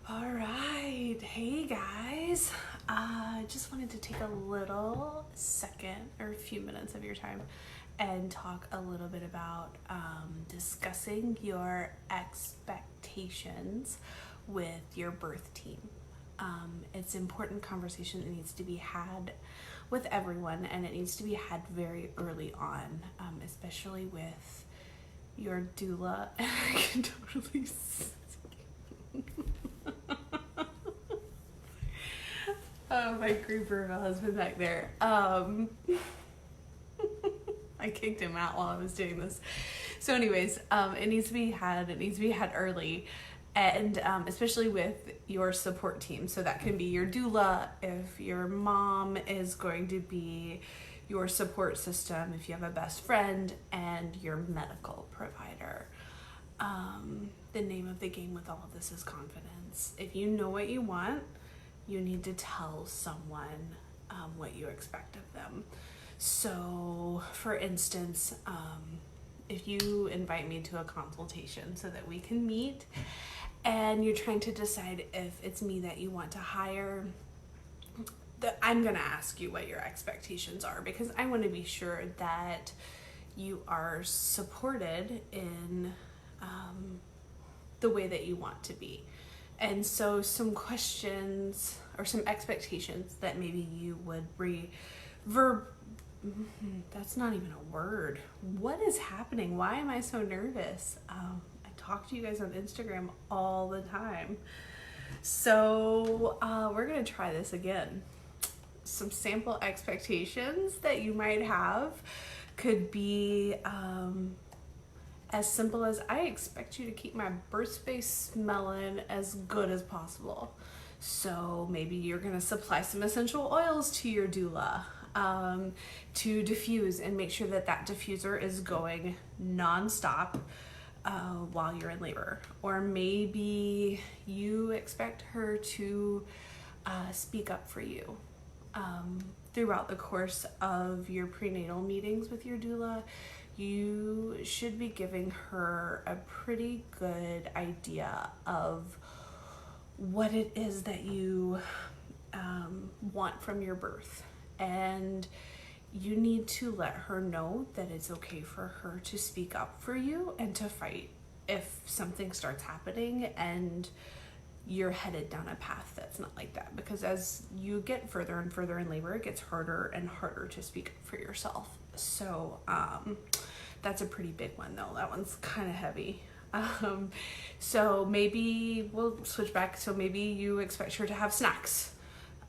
All right, hey guys. Just wanted to take a little second or a few minutes of your time and talk a little bit about discussing your expectations with your birth team. It's an important conversation that needs to be had with everyone, and it needs to be had very early on, especially with your doula. I can totally oh, my creeper husband back there. I kicked him out while I was doing this. So anyways, it needs to be had early, and especially with your support team. So that can be your doula, if your mom is going to be your support system, if you have a best friend, and your medical provider. The name of the game with all of this is confidence. If you know what you want, you need to tell someone what you expect of them. So, for instance, if you invite me to a consultation so that we can meet and you're trying to decide if it's me that you want to hire, I'm going to ask you what your expectations are, because I want to be sure that you are supported in the way that you want to be. And so some questions or some expectations that maybe you would that's not even a word. What is happening? Why am I so nervous? I talk to you guys on Instagram all the time. So we're going to try this again. Some sample expectations that you might have could be as simple as, I expect you to keep my birth space smelling as good as possible. So maybe you're going to supply some essential oils to your doula to diffuse and make sure that that diffuser is going nonstop while you're in labor. Or maybe you expect her to speak up for you throughout the course of your prenatal meetings with your doula. You should be giving her a pretty good idea of what it is that you want from your birth. And you need to let her know that it's okay for her to speak up for you and to fight if something starts happening and you're headed down a path that's not like that. Because as you get further and further in labor, it gets harder and harder to speak up for yourself. So that's a pretty big one though. That one's kind of heavy. So maybe we'll switch back. So maybe you expect her to have snacks.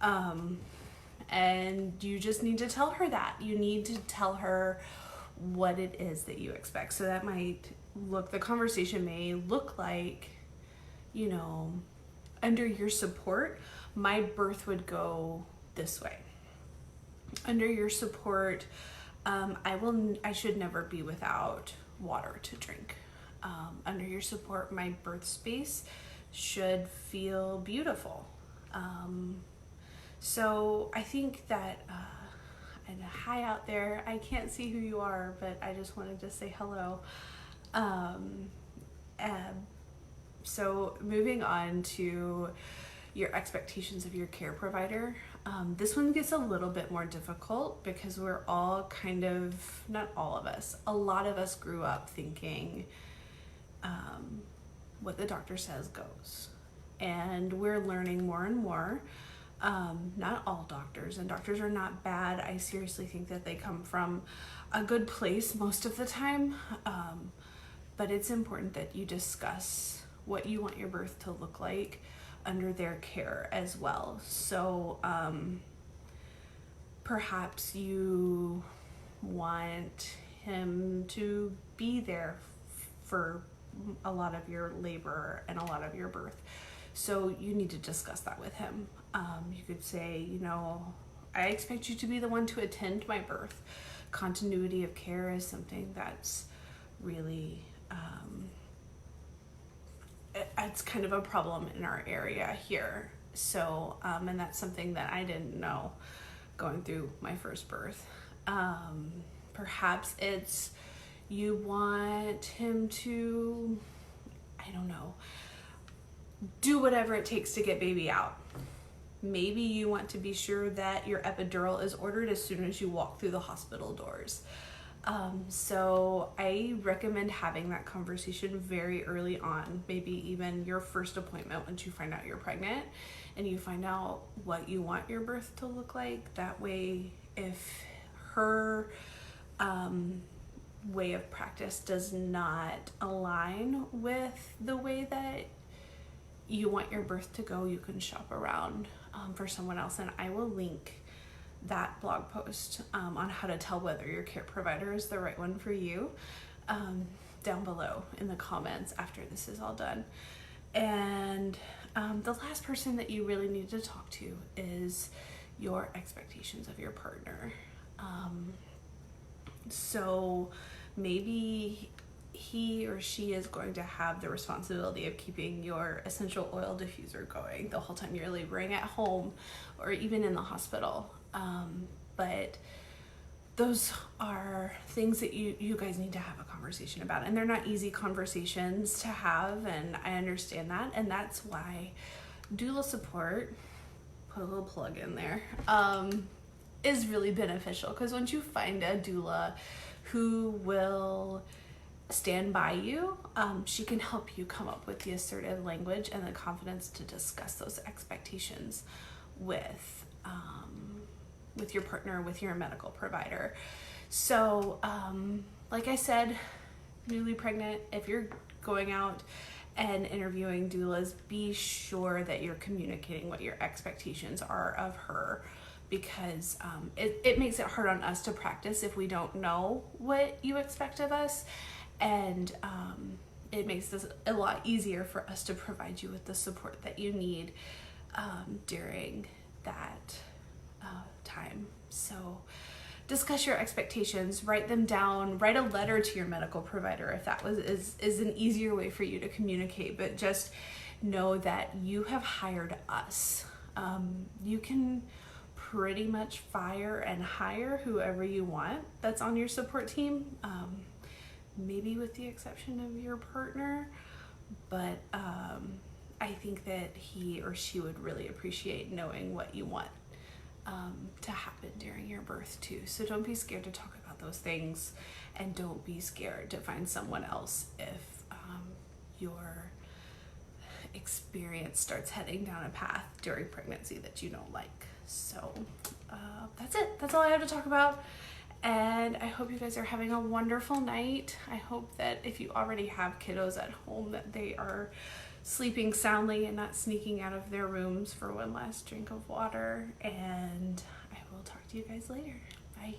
And you just need to tell her that. You need to tell her what it is that you expect. So that might the conversation may look like, under your support, my birth would go this way. Under your support, I should never be without water to drink. Under your support, my birth space should feel beautiful. So I think that, and hi out there, I can't see who you are, but I just wanted to say hello. So moving on to your expectations of your care provider. This one gets a little bit more difficult because we're all not all of us, a lot of us grew up thinking what the doctor says goes. And we're learning more and more. Not all doctors, and doctors are not bad. I seriously think that they come from a good place most of the time. But it's important that you discuss what you want your birth to look like under their care as well. So perhaps you want him to be there for a lot of your labor and a lot of your birth. So you need to discuss that with him. You could say, I expect you to be the one to attend my birth. Continuity of care is something that's really, it's kind of a problem in our area here. So, and that's something that I didn't know going through my first birth. Perhaps it's you want him to, do whatever it takes to get baby out. Maybe you want to be sure that your epidural is ordered as soon as you walk through the hospital doors. So I recommend having that conversation very early on, maybe even your first appointment once you find out you're pregnant and you find out what you want your birth to look like. That way, if her way of practice does not align with the way that you want your birth to go, you can shop around for someone else. And I will link that blog post on how to tell whether your care provider is the right one for you down below in the comments after this is all done. And the last person that you really need to talk to is your expectations of your partner. So maybe he or she is going to have the responsibility of keeping your essential oil diffuser going the whole time you're laboring at home or even in the hospital. But those are things that you guys need to have a conversation about, and they're not easy conversations to have, and I understand that, and that's why doula support, put a little plug in there, is really beneficial, because once you find a doula who will stand by you, she can help you come up with the assertive language and the confidence to discuss those expectations with your partner, with your medical provider. So like I said, newly pregnant, if you're going out and interviewing doulas, be sure that you're communicating what your expectations are of her, because it makes it hard on us to practice if we don't know what you expect of us. And it makes this a lot easier for us to provide you with the support that you need during that time. So discuss your expectations, write them down, write a letter to your medical provider if that is an easier way for you to communicate, but just know that you have hired us. You can pretty much fire and hire whoever you want that's on your support team, maybe with the exception of your partner, but I think that he or she would really appreciate knowing what you want to happen during your birth too. So don't be scared to talk about those things, and don't be scared to find someone else if your experience starts heading down a path during pregnancy that you don't like. So that's it. That's all I have to talk about. And I hope you guys are having a wonderful night. I hope that if you already have kiddos at home, that they are sleeping soundly and not sneaking out of their rooms for one last drink of water. And I will talk to you guys later. Bye.